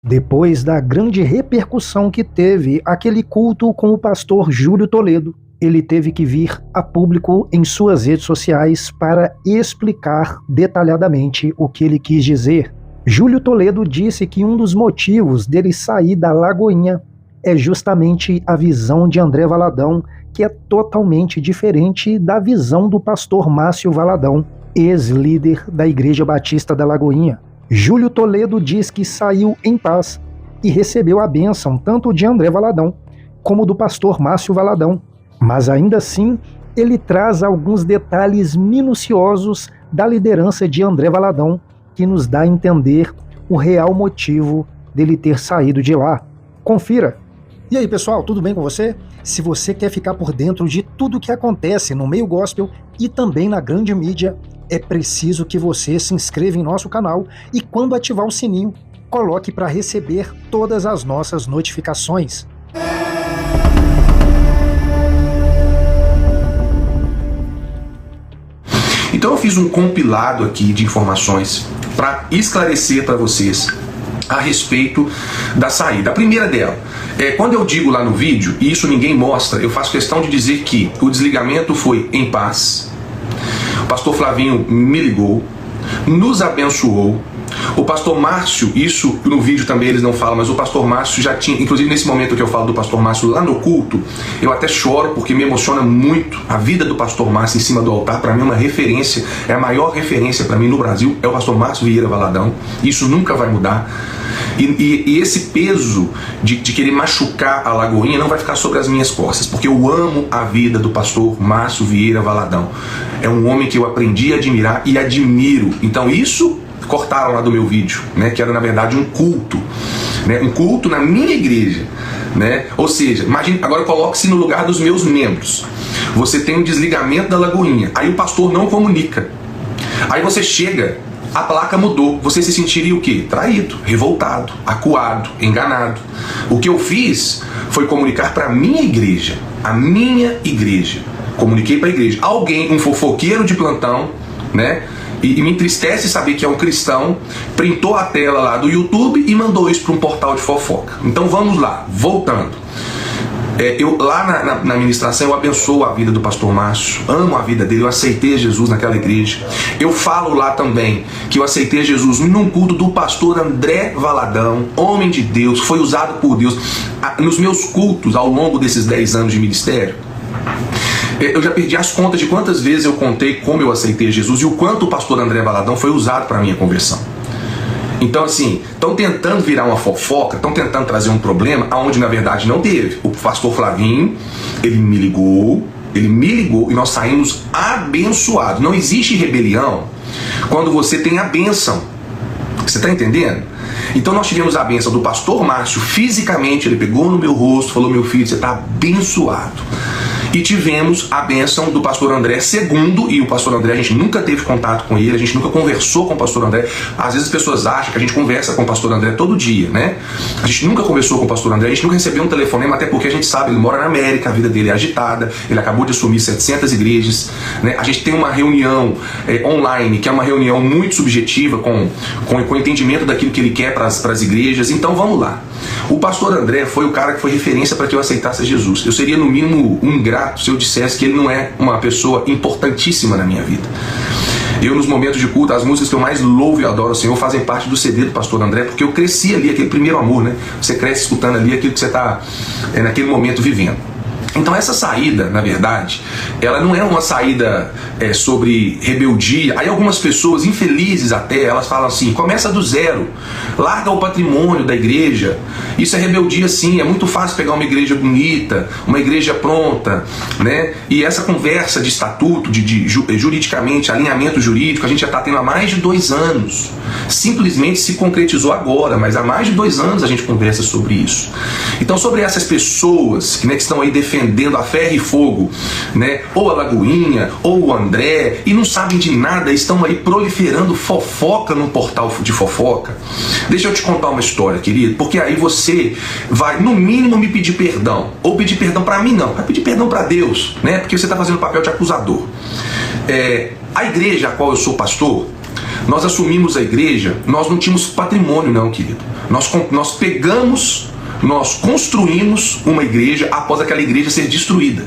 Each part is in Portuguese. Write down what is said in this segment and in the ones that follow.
Depois da grande repercussão que teve aquele culto com o pastor Júlio Toledo, ele teve que vir a público em suas redes sociais para explicar detalhadamente o que ele quis dizer. Júlio Toledo disse que um dos motivos dele sair da Lagoinha é justamente a visão de André Valadão, que é totalmente diferente da visão do pastor Márcio Valadão, ex-líder da Igreja Batista da Lagoinha. Júlio Toledo diz que saiu em paz e recebeu a bênção tanto de André Valadão como do pastor Márcio Valadão, mas ainda assim ele traz alguns detalhes minuciosos da liderança de André Valadão que nos dá a entender o real motivo dele ter saído de lá. Confira! E aí pessoal, tudo bem com você? Se você quer ficar por dentro de tudo o que acontece no meio gospel e também na grande mídia, é preciso que você se inscreva em nosso canal e quando ativar o sininho, coloque para receber todas as nossas notificações. Então eu fiz um compilado aqui de informações para esclarecer para vocês a respeito da saída. A primeira dela quando eu digo lá no vídeo, e isso ninguém mostra, eu faço questão de dizer que o desligamento foi em paz. O pastor Flavinho me ligou, nos abençoou. O pastor Márcio, isso no vídeo também eles não falam, mas o pastor Márcio já tinha, inclusive nesse momento que eu falo do pastor Márcio lá no culto, eu até choro porque me emociona muito a vida do pastor Márcio em cima do altar. Para mim é uma referência, é a maior referência para mim no Brasil, é o pastor Márcio Vieira Valadão. Isso nunca vai mudar. E esse peso de querer machucar a Lagoinha não vai ficar sobre as minhas costas, porque eu amo a vida do pastor Márcio Vieira Valadão. É um homem que eu aprendi a admirar e admiro. Então isso cortaram lá do meu vídeo, né, que era na verdade um culto, né, um culto na minha igreja, né? Ou seja, imagine, agora coloque-se no lugar dos meus membros. Você tem um desligamento da Lagoinha, aí o pastor não comunica. Aí você chega, a placa mudou, você se sentiria o quê? Traído, revoltado, acuado, enganado. O que eu fiz foi comunicar para a minha igreja, comuniquei para a igreja. Alguém, um fofoqueiro de plantão, né? E me entristece saber que é um cristão, printou a tela lá do YouTube e mandou isso para um portal de fofoca. Então vamos lá, voltando. Eu lá na ministração eu abençoo a vida do pastor Márcio, amo a vida dele, eu aceitei Jesus naquela igreja. Eu falo lá também que eu aceitei Jesus num culto do pastor André Valadão, homem de Deus, foi usado por Deus. Nos meus cultos ao longo desses 10 anos de ministério, eu já perdi as contas de quantas vezes eu contei como eu aceitei Jesus e o quanto o pastor André Valadão foi usado para a minha conversão. Então assim, estão tentando virar uma fofoca, estão tentando trazer um problema aonde na verdade não teve. O pastor Flavinho, ele me ligou e nós saímos abençoados. Não existe rebelião quando você tem a bênção. Você está entendendo? Então nós tivemos a bênção do pastor Márcio, fisicamente, ele pegou no meu rosto, falou: meu filho, você está abençoado. E tivemos a bênção do pastor André segundo, e o pastor André, a gente nunca teve contato com ele, a gente nunca conversou com o pastor André. Às vezes as pessoas acham que a gente conversa com o pastor André todo dia, né? A gente nunca conversou com o pastor André, a gente nunca recebeu um telefonema, até porque a gente sabe, ele mora na América, a vida dele é agitada, ele acabou de assumir 700 igrejas, né? A gente tem uma reunião online, que é uma reunião muito subjetiva, com o entendimento daquilo que ele quer para as igrejas. Então vamos lá. O pastor André foi o cara que foi referência para que eu aceitasse Jesus. Eu seria no mínimo um ingrato se eu dissesse que ele não é uma pessoa importantíssima na minha vida. Eu, nos momentos de culto, as músicas que eu mais louvo e adoro ao Senhor fazem parte do CD do pastor André, porque eu cresci ali, aquele primeiro amor, né? Você cresce escutando ali aquilo que você está naquele momento vivendo. Então essa saída, na verdade, ela não é uma saída sobre rebeldia. Aí algumas pessoas, infelizes até, elas falam assim: começa do zero, larga o patrimônio da igreja. Isso é rebeldia sim, é muito fácil pegar uma igreja bonita, uma igreja pronta, né? E essa conversa de estatuto, juridicamente, alinhamento jurídico, a gente já está tendo há mais de 2 anos. Simplesmente se concretizou agora, mas há mais de 2 anos a gente conversa sobre isso. Então sobre essas pessoas que estão aí defendendo a ferro e fogo, né, ou a Lagoinha, ou o André, e não sabem de nada, estão aí proliferando fofoca no portal de fofoca. Deixa eu te contar uma história, querido, porque aí você vai, no mínimo, me pedir perdão. Ou pedir perdão para mim, não, vai pedir perdão para Deus, né, porque você está fazendo o papel de acusador. A igreja a qual eu sou pastor, Nós assumimos a igreja, nós não tínhamos patrimônio não, querido. Nós construímos uma igreja após aquela igreja ser destruída.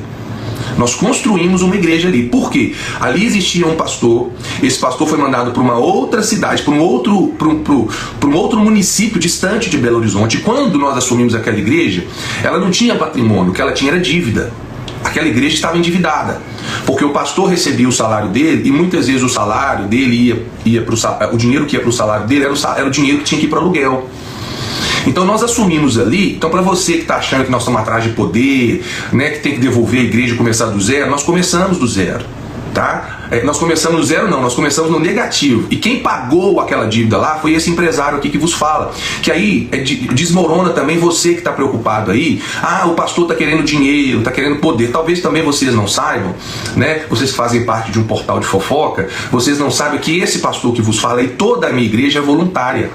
Nós construímos uma igreja ali. Por quê? Ali existia um pastor, esse pastor foi mandado para uma outra cidade, para um outro município distante de Belo Horizonte. E quando nós assumimos aquela igreja, ela não tinha patrimônio, o que ela tinha era dívida. Aquela igreja estava endividada, porque o pastor recebia o salário dele, e muitas vezes o salário dele o dinheiro que ia para o salário dele era o dinheiro que tinha que ir para aluguel. Então nós assumimos ali. Então, para você que está achando que nós estamos atrás de poder, né, que tem que devolver a igreja e começar do zero, nós começamos do zero, tá? Nós começamos do zero não, nós começamos no negativo. E quem pagou aquela dívida lá foi esse empresário aqui que vos fala. Que aí desmorona também você que está preocupado aí. Ah, o pastor está querendo dinheiro, está querendo poder. Talvez também vocês não saibam, né? Vocês que fazem parte de um portal de fofoca, vocês não sabem que esse pastor que vos fala aí, toda a minha igreja é voluntária.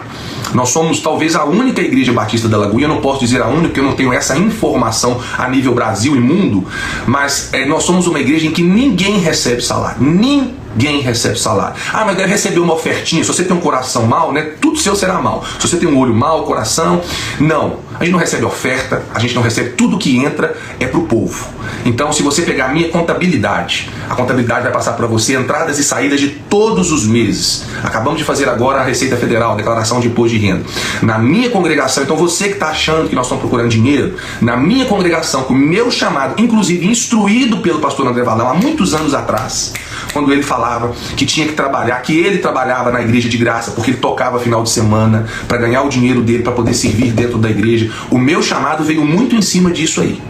Nós somos talvez a única igreja batista da Lagoinha, eu não posso dizer a única, porque eu não tenho essa informação a nível Brasil e mundo, mas nós somos uma igreja em que ninguém recebe salário. Ninguém recebe salário. Ah, mas deve receber uma ofertinha. Se você tem um coração mau, né, tudo seu será mau. Se você tem um olho mau, coração, não. A gente não recebe oferta, a gente não recebe, tudo que entra é para o povo. Então, se você pegar a minha contabilidade, a contabilidade vai passar para você entradas e saídas de todos os meses. Acabamos de fazer agora a Receita Federal, a declaração de imposto de renda. Na minha congregação, então você que está achando que nós estamos procurando dinheiro, na minha congregação, com o meu chamado, inclusive instruído pelo pastor André Valão há muitos anos atrás, quando ele falava que tinha que trabalhar, que ele trabalhava na igreja de graça, porque ele tocava final de semana para ganhar o dinheiro dele, para poder servir dentro da igreja. O meu chamado veio muito em cima disso aí.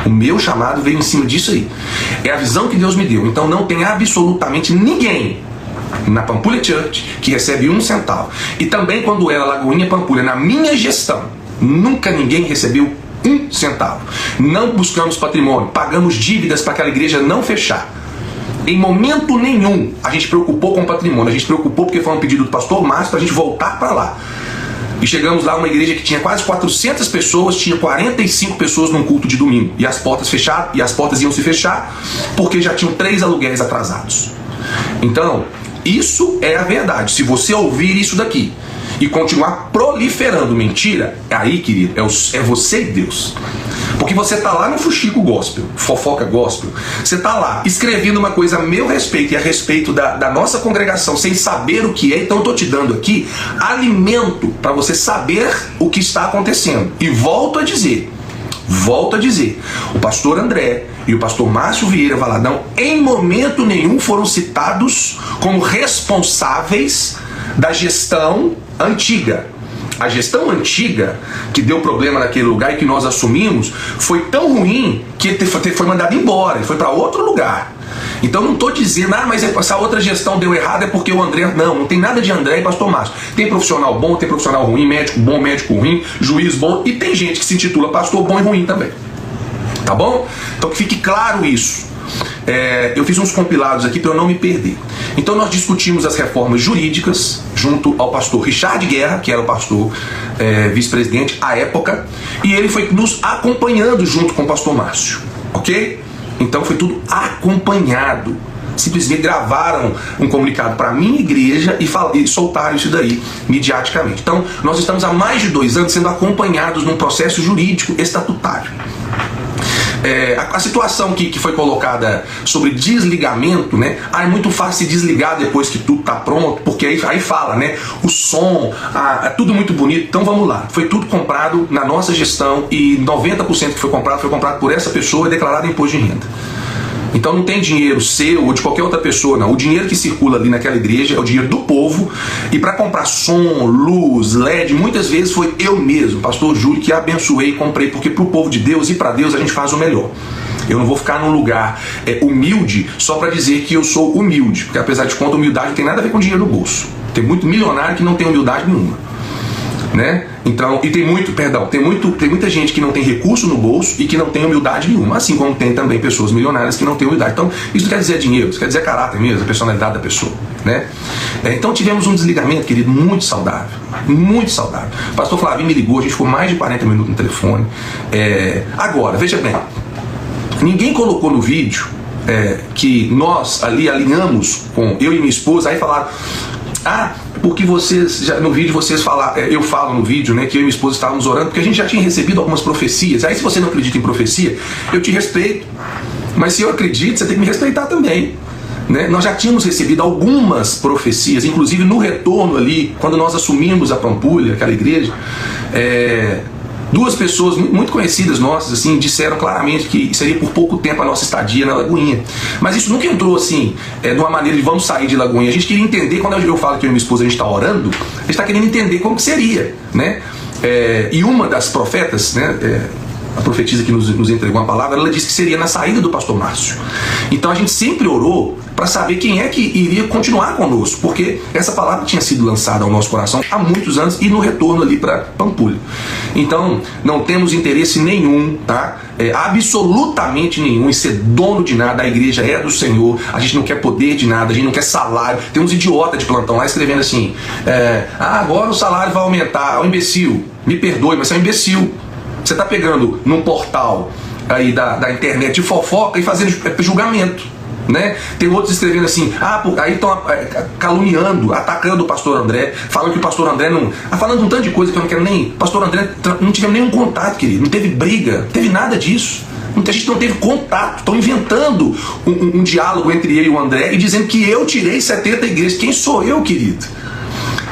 O meu chamado veio em cima disso aí. É a visão que Deus me deu. Então não tem absolutamente ninguém na Pampulha Church que recebe 1 centavo. E também quando era Lagoinha Pampulha, na minha gestão, nunca ninguém recebeu 1 centavo. Não buscamos patrimônio, pagamos dívidas para aquela igreja não fechar. Em momento nenhum a gente preocupou com o patrimônio. A gente preocupou porque foi um pedido do pastor Márcio para a gente voltar para lá. E chegamos lá, uma igreja que tinha quase 400 pessoas, tinha 45 pessoas num culto de domingo. E as portas fecharam, e as portas iam se fechar, porque já tinham 3 aluguéis atrasados. Então, isso é a verdade. Se você ouvir isso daqui e continuar proliferando mentira, aí, querido, é você e Deus. Porque você tá lá no fuxico gospel, fofoca gospel, você tá lá escrevendo uma coisa a meu respeito e a respeito da nossa congregação, sem saber o que é. Então eu tô te dando aqui alimento para você saber o que está acontecendo. E volto a dizer, o pastor André e o pastor Márcio Vieira Valadão em momento nenhum foram citados como responsáveis da gestão antiga. A gestão antiga, que deu problema naquele lugar e que nós assumimos, foi tão ruim que ele foi mandado embora, ele foi para outro lugar. Então não estou dizendo, mas essa outra gestão deu errado é porque o André... Não tem nada de André e pastor Márcio. Tem profissional bom, tem profissional ruim, médico bom, médico ruim, juiz bom, e tem gente que se intitula pastor bom e ruim também. Tá bom? Então que fique claro isso. Eu fiz uns compilados aqui para eu não me perder. Então nós discutimos as reformas jurídicas junto ao pastor Richard Guerra, que era o pastor vice-presidente à época, e ele foi nos acompanhando junto com o pastor Márcio, ok? Então foi tudo acompanhado. Simplesmente gravaram um comunicado para a minha igreja e soltaram isso daí midiaticamente. Então nós estamos há mais de 2 anos sendo acompanhados num processo jurídico estatutário. A situação que foi colocada sobre desligamento, né? É muito fácil se desligar depois que tudo está pronto, porque aí fala, né? O som, é tudo muito bonito. Então vamos lá, foi tudo comprado na nossa gestão e 90% que foi comprado por essa pessoa e declarado em imposto de renda. Então não tem dinheiro seu ou de qualquer outra pessoa, não. O dinheiro que circula ali naquela igreja é o dinheiro do povo. E para comprar som, luz, LED, muitas vezes foi eu mesmo, pastor Júlio, que abençoei e comprei, porque para o povo de Deus e para Deus a gente faz o melhor. Eu não vou ficar num lugar humilde só para dizer que eu sou humilde, porque apesar de conta, humildade não tem nada a ver com dinheiro no bolso. Tem muito milionário que não tem humildade nenhuma, né? Então, e tem muita gente que não tem recurso no bolso e que não tem humildade nenhuma, assim como tem também pessoas milionárias que não têm humildade. Então, isso não quer dizer dinheiro, isso quer dizer caráter mesmo, a personalidade da pessoa, né? Então tivemos um desligamento, querido, muito saudável, muito saudável. O pastor Flavinho me ligou, a gente ficou mais de 40 minutos no telefone. Agora, veja bem, ninguém colocou no vídeo que nós ali alinhamos com eu e minha esposa, aí falaram, porque vocês, no vídeo vocês falaram, eu falo no vídeo, né, que eu e minha esposa estávamos orando, porque a gente já tinha recebido algumas profecias. Aí se você não acredita em profecia, eu te respeito. Mas se eu acredito, você tem que me respeitar também. Né? Nós já tínhamos recebido algumas profecias, inclusive no retorno ali, quando nós assumimos a Pampulha, aquela igreja, duas pessoas muito conhecidas nossas assim, disseram claramente que seria por pouco tempo a nossa estadia na Lagoinha. Mas isso nunca entrou assim, de uma maneira de vamos sair de Lagoinha. A gente queria entender, quando eu falo que eu e minha esposa a gente está orando, a gente está querendo entender como que seria. Né? E uma das profetas, né, a profetisa que nos entregou uma palavra, ela disse que seria na saída do pastor Márcio. Então a gente sempre orou para saber quem é que iria continuar conosco, porque essa palavra tinha sido lançada ao nosso coração há muitos anos e no retorno ali para Pampulha. Então não temos interesse nenhum, tá? Absolutamente nenhum em ser dono de nada. A igreja é do Senhor, a gente não quer poder de nada, a gente não quer salário. Tem uns idiotas de plantão lá escrevendo assim, agora o salário vai aumentar. É um imbecil, me perdoe, mas você é um imbecil. Você está pegando num portal aí da internet de fofoca e fazendo julgamento. Né? Tem outros escrevendo assim, aí estão caluniando, atacando o pastor André, falando que o pastor André não. Falando um tanto de coisa que eu não quero nem. Pastor André não tivemos nenhum contato, querido. Não teve briga, não teve nada disso. A gente não teve contato. Estão inventando um diálogo entre ele e o André e dizendo que eu tirei 70 igrejas. Quem sou eu, querido?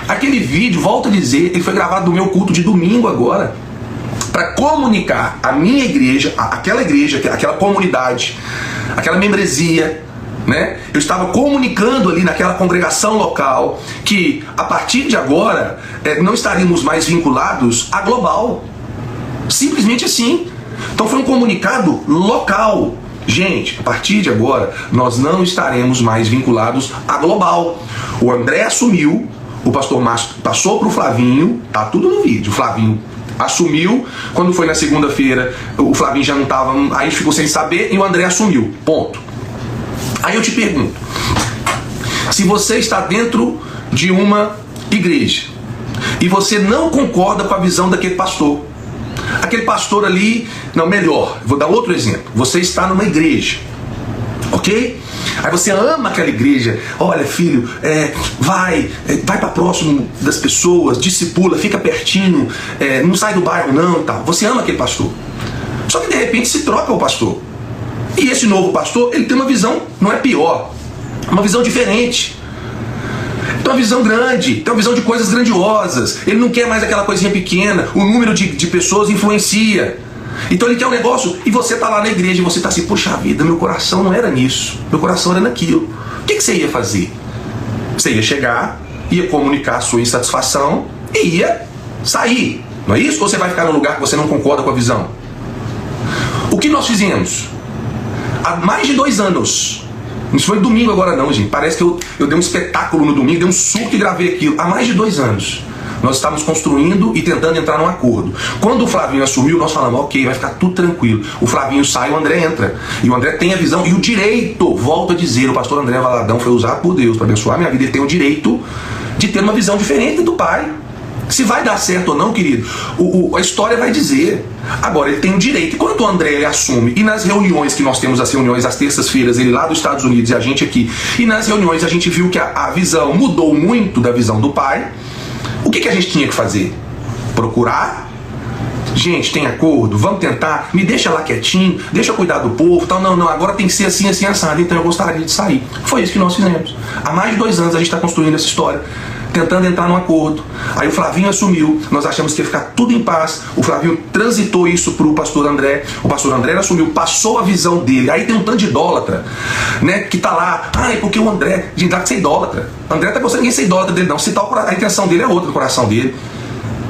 Aquele vídeo, volto a dizer, ele foi gravado no meu culto de domingo agora, para comunicar a minha igreja, aquela comunidade, aquela membresia, né? Eu estava comunicando ali naquela congregação local que a partir de agora não estaríamos mais vinculados à global. Simplesmente assim. Então foi um comunicado local. Gente, a partir de agora nós não estaremos mais vinculados à global. O André assumiu, o pastor Márcio passou para o Flavinho, tá tudo no vídeo. O Flavinho assumiu, quando foi na segunda-feira o Flavinho já não estava, aí ficou sem saber e o André assumiu, ponto. Aí eu te pergunto, se você está dentro de uma igreja e você não concorda com a visão daquele pastor, aquele pastor ali, não, melhor, vou dar outro exemplo, você está numa igreja, ok? Aí você ama aquela igreja, olha filho, vai para próximo das pessoas, discipula, fica pertinho, não sai do bairro não e tal. Você ama aquele pastor. Só que de repente se troca o pastor. E esse novo pastor, ele tem uma visão, não é pior, uma visão diferente. Tem uma visão grande, tem uma visão de coisas grandiosas. Ele não quer mais aquela coisinha pequena, o número de pessoas influencia. Então ele quer um negócio e você está lá na igreja e você está assim, puxa vida, meu coração não era nisso, meu coração era naquilo. O que você ia fazer? Você ia chegar, ia comunicar a sua insatisfação e ia sair, não é isso? Ou você vai ficar num lugar que você não concorda com a visão? O que nós fizemos? Há mais de 2 anos, não foi domingo agora não, gente, parece que eu dei um espetáculo no domingo, dei um surto e gravei aquilo. Há mais de 2 anos nós estávamos construindo e tentando entrar num acordo. Quando o Flavinho assumiu, nós falamos, ok, vai ficar tudo tranquilo. O Flavinho sai, o André entra. E o André tem a visão e o direito, volto a dizer, o pastor André Valadão foi usado por Deus para abençoar a minha vida. Ele tem o direito de ter uma visão diferente do pai. Se vai dar certo ou não, querido, a história vai dizer. Agora, ele tem o direito. E quando o André ele assume, e nas reuniões que nós temos, as reuniões às terças-feiras, ele lá dos Estados Unidos e a gente aqui, e nas reuniões a gente viu que a visão mudou muito da visão do pai. O que a gente tinha que fazer? Procurar? Gente, tem acordo? Vamos tentar? Me deixa lá quietinho, deixa eu cuidar do povo, tal. Não, agora tem que ser assim, assim, assado, então eu gostaria de sair. Foi isso que nós fizemos. Há mais de 2 anos a gente está construindo essa história, tentando entrar num acordo. Aí o Flavinho assumiu, nós achamos que ia ficar tudo em paz. O Flavinho transitou isso para o pastor André. O pastor André assumiu, passou a visão dele. Aí tem um tanto de idólatra, né, que tá lá, é porque o André, de dá que ser idólatra. O André tá gostando de ninguém ser idólatra dele, não. Se tal, a intenção dele é outra do coração dele.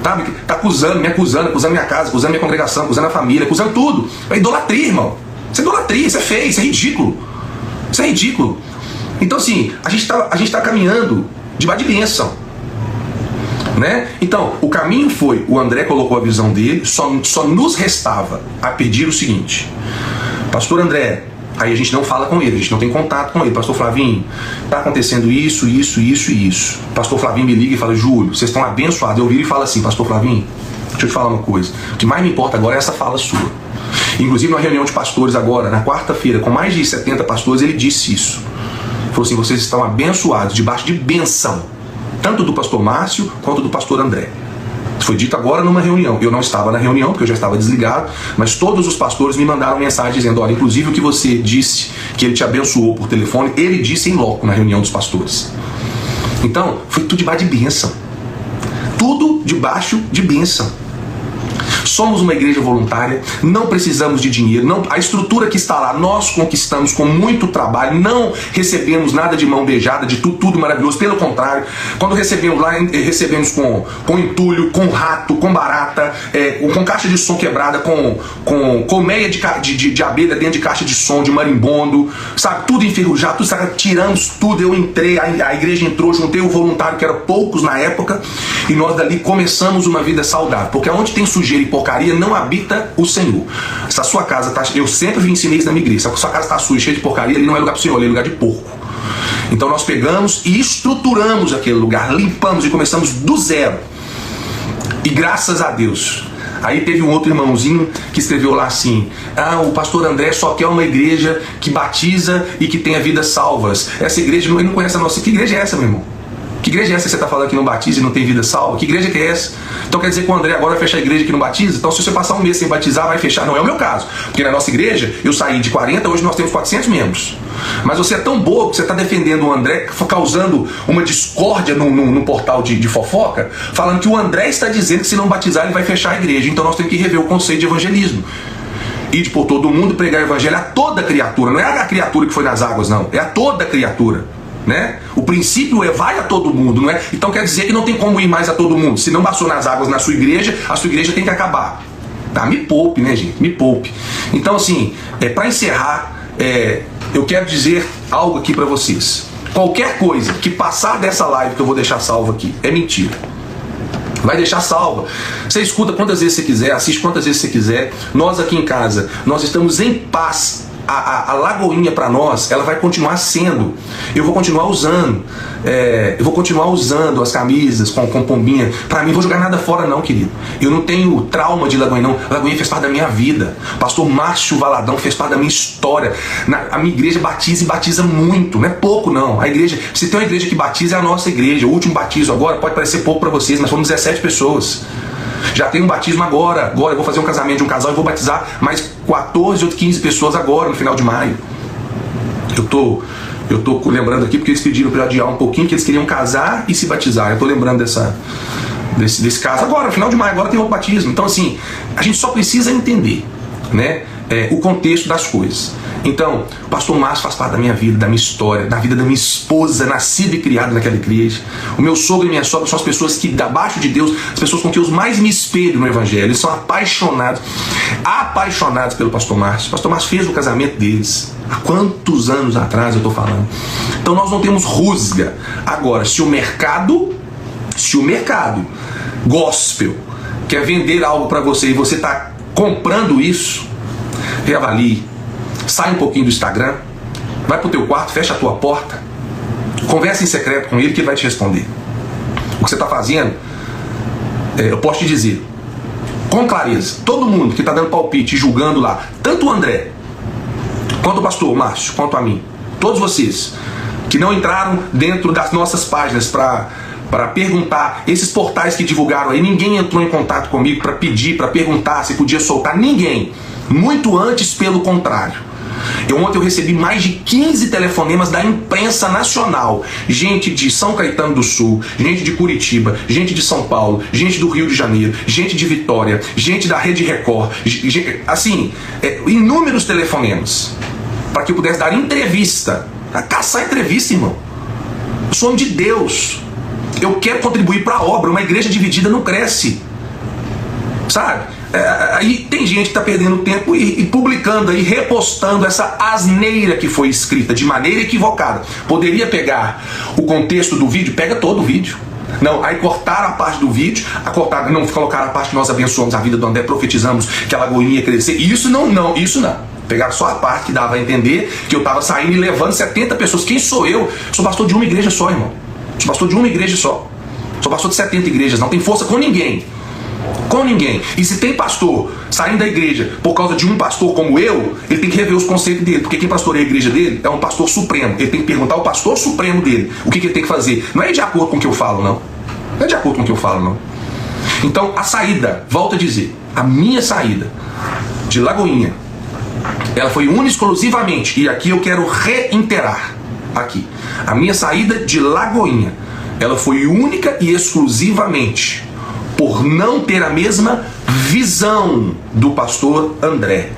Tá acusando minha casa, acusando minha congregação, acusando a família, acusando tudo. É idolatria, irmão. Isso é idolatria, isso é feio, isso é ridículo. Isso é ridículo. Então assim, a gente tá caminhando debaixo de bênção, né? Então, o caminho foi, o André colocou a visão dele, só nos restava a pedir o seguinte: pastor André, aí a gente não fala com ele, a gente não tem contato com ele. Pastor Flavinho, tá acontecendo isso. Pastor Flavinho me liga e fala, Júlio, vocês estão abençoados. Eu viro e falo assim, pastor Flavinho, deixa eu te falar uma coisa, o que mais me importa agora é essa fala sua. Inclusive, numa reunião de pastores agora, na quarta-feira, com mais de 70 pastores, ele disse isso. Falou assim, vocês estão abençoados, debaixo de bênção. tanto do pastor Márcio quanto do pastor André. Foi dito agora numa reunião. Eu não estava na reunião, porque eu já estava desligado, mas todos os pastores me mandaram mensagem dizendo, olha, inclusive o que você disse, que ele te abençoou por telefone, ele disse em loco na reunião dos pastores. Então, foi tudo debaixo de bênção. Tudo debaixo de bênção. Somos uma igreja voluntária, não precisamos de dinheiro, não, a estrutura que está lá nós conquistamos com muito trabalho, não recebemos nada de mão beijada, de tudo maravilhoso, pelo contrário, quando recebemos lá, recebemos com entulho, com rato, com barata, com caixa de som quebrada, com colmeia de abelha dentro de caixa de som, de marimbondo, sabe, tudo enferrujado, tudo, sabe, tiramos tudo, eu entrei, a igreja entrou, juntei o voluntário, que era poucos na época, e nós dali começamos uma vida saudável, porque onde tem sujeira e porcaria não habita o Senhor. Se a sua casa está... Eu sempre ensinei isso na minha igreja. Se a sua casa está suja, cheia de porcaria, ali não é lugar para o Senhor, ali é lugar de porco. Então nós pegamos e estruturamos aquele lugar, limpamos e começamos do zero. E graças a Deus. Aí teve um outro irmãozinho que escreveu lá assim, o pastor André só quer uma igreja que batiza e que tenha vidas salvas. Essa igreja, ele não conhece a nossa. Que igreja é essa, meu irmão? Que igreja é essa que você está falando que não batiza e não tem vida salva? Que igreja que é essa? Então quer dizer que o André agora vai fechar a igreja que não batiza? Então se você passar um mês sem batizar, vai fechar? Não é o meu caso. Porque na nossa igreja, eu saí de 40, hoje nós temos 400 membros. Mas você é tão bobo que você está defendendo o André, causando uma discórdia no portal de fofoca, falando que o André está dizendo que se não batizar ele vai fechar a igreja. Então nós temos que rever o conceito de evangelismo. Ir por todo mundo e pregar o evangelho a toda criatura. Não é a criatura que foi nas águas, não. É a toda criatura. Né? O princípio é vai a todo mundo, não é? Então quer dizer que não tem como ir mais a todo mundo. Se não passou nas águas na sua igreja, a sua igreja tem que acabar. Tá? Me poupe, né, gente? Me poupe. Então, assim, para encerrar, eu quero dizer algo aqui para vocês. Qualquer coisa que passar dessa live que eu vou deixar salva aqui é mentira. Vai deixar salva. Você escuta quantas vezes você quiser, assiste quantas vezes você quiser. Nós aqui em casa, nós estamos em paz. A Lagoinha para nós, ela vai continuar sendo. Eu vou continuar usando. Eu vou continuar usando as camisas com pombinha. Para mim, não vou jogar nada fora, não, querido. Eu não tenho trauma de Lagoinha, não. Lagoinha fez parte da minha vida. Pastor Márcio Valadão fez parte da minha história. A minha igreja batiza e batiza muito. Não é pouco, não. A igreja, se tem uma igreja que batiza, é a nossa igreja. O último batismo agora pode parecer pouco para vocês, mas fomos 17 pessoas. Já tem um batismo agora eu vou fazer um casamento de um casal e vou batizar mais 14 ou 15 pessoas agora, no final de maio. Eu tô lembrando aqui porque eles pediram para eu adiar um pouquinho, que eles queriam casar e se batizar. Eu tô lembrando desse caso agora, no final de maio, agora tem outro batismo. Então assim, a gente só precisa entender, né, o contexto das coisas. Então, o pastor Márcio faz parte da minha vida, da minha história, da vida da minha esposa, nascida e criada naquela igreja. O meu sogro e minha sogra são as pessoas que, abaixo de Deus, as pessoas com quem eu mais me espelho no evangelho. Eles são apaixonados pelo pastor Márcio. O pastor Márcio fez o casamento deles. Há quantos anos atrás eu estou falando? Então nós não temos rusga. Agora, se o mercado gospel quer vender algo para você e você está comprando isso, reavalie. Sai um pouquinho do Instagram, vai pro teu quarto, fecha a tua porta, conversa em secreto com ele que ele vai te responder. O que você está fazendo, eu posso te dizer, com clareza, todo mundo que está dando palpite e julgando lá, tanto o André, quanto o pastor Márcio, quanto a mim, todos vocês que não entraram dentro das nossas páginas para perguntar, esses portais que divulgaram aí, ninguém entrou em contato comigo para pedir, para perguntar se podia soltar, ninguém. Muito antes, pelo contrário. Ontem eu recebi mais de 15 telefonemas da imprensa nacional. Gente de São Caetano do Sul, gente de Curitiba, gente de São Paulo, gente do Rio de Janeiro, gente de Vitória, gente da Rede Record, inúmeros telefonemas para que eu pudesse dar entrevista. Caçar entrevista, irmão. Eu sou homem de Deus. Eu quero contribuir para a obra. Uma igreja dividida não cresce. Sabe? Aí tem gente que está perdendo tempo e publicando aí, repostando essa asneira que foi escrita de maneira equivocada. Poderia pegar o contexto do vídeo, pega todo o vídeo. Não, aí cortaram a parte do vídeo, não colocaram a parte que nós abençoamos a vida do André, profetizamos que a Lagoinha ia crescer. Isso não. Pegaram só a parte que dava a entender que eu estava saindo e levando 70 pessoas. Quem sou eu? Sou pastor de uma igreja só, irmão. Sou pastor de uma igreja só. Sou pastor de 70 igrejas, não tem força com ninguém. Com ninguém. E se tem pastor saindo da igreja por causa de um pastor como eu, ele tem que rever os conceitos dele. Porque quem pastoreia a igreja dele é um pastor supremo. Ele tem que perguntar ao pastor supremo dele o que ele tem que fazer. Não é de acordo com o que eu falo, não. Não é de acordo com o que eu falo, não. Então, a saída, volto a dizer, a minha saída de Lagoinha, ela foi única e exclusivamente, e aqui eu quero reiterar aqui, a minha saída de Lagoinha, ela foi única e exclusivamente por não ter a mesma visão do pastor André.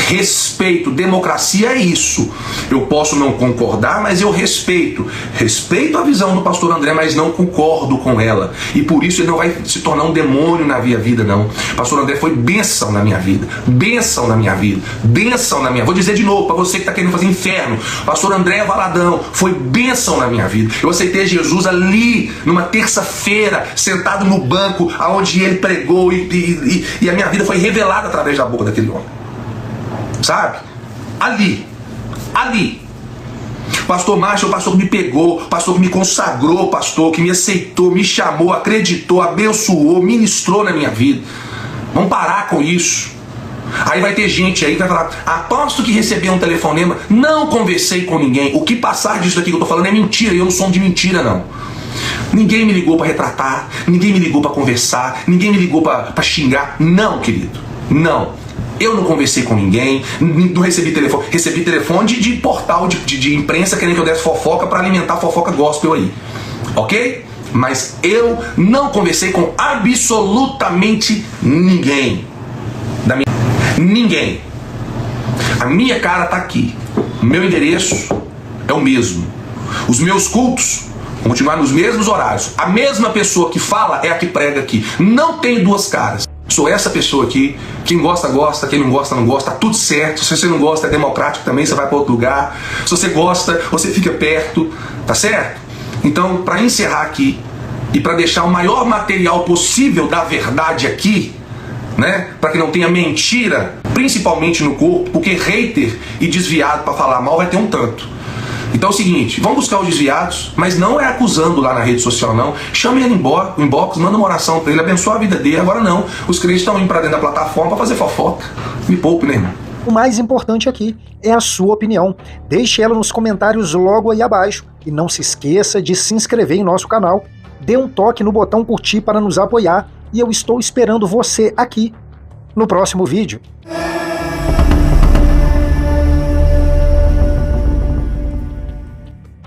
Respeito, democracia é isso. Eu posso não concordar, mas eu respeito. Respeito a visão do pastor André, mas não concordo com ela. E por isso ele não vai se tornar um demônio na minha vida, não. Pastor André foi bênção na minha vida. Bênção na minha vida. Bênção na minha vida. Vou dizer de novo, para você que está querendo fazer inferno. Pastor André Valadão foi bênção na minha vida. Eu aceitei Jesus ali, numa terça-feira, sentado no banco, onde ele pregou e a minha vida foi revelada através da boca daquele homem. Sabe? Ali. Pastor Márcio, o pastor que me pegou, pastor que me consagrou, pastor que me aceitou, me chamou, acreditou, abençoou, ministrou na minha vida. Vamos parar com isso. Aí vai ter gente aí que vai falar: aposto que recebeu um telefonema, não conversei com ninguém. O que passar disso aqui que eu tô falando é mentira, e eu não sou um de mentira, não. Ninguém me ligou para retratar, ninguém me ligou para conversar, ninguém me ligou para xingar. Não, querido, não. Eu não conversei com ninguém, não recebi telefone. Recebi telefone de portal de imprensa querendo que eu desse fofoca para alimentar a fofoca gospel aí. Ok? Mas eu não conversei com absolutamente ninguém. Ninguém. A minha cara tá aqui. O meu endereço é o mesmo. Os meus cultos vão continuar nos mesmos horários. A mesma pessoa que fala é a que prega aqui. Não tem duas caras. Sou essa pessoa aqui. Quem gosta, gosta. Quem não gosta, não gosta. Tá tudo certo. Se você não gosta, é democrático também. Você vai para outro lugar. Se você gosta, você fica perto. Tá certo? Então, para encerrar aqui e para deixar o maior material possível da verdade aqui, né? Para que não tenha mentira, principalmente no corpo, porque hater e desviado para falar mal vai ter um tanto. Então é o seguinte, vamos buscar os desviados, mas não é acusando lá na rede social, não. Chame ele no inbox, manda uma oração para ele, abençoa a vida dele. Agora não, os crentes estão indo para dentro da plataforma para fazer fofoca. Me poupe, né, irmão? O mais importante aqui é a sua opinião. Deixe ela nos comentários logo aí abaixo. E não se esqueça de se inscrever em nosso canal. Dê um toque no botão curtir para nos apoiar. E eu estou esperando você aqui no próximo vídeo.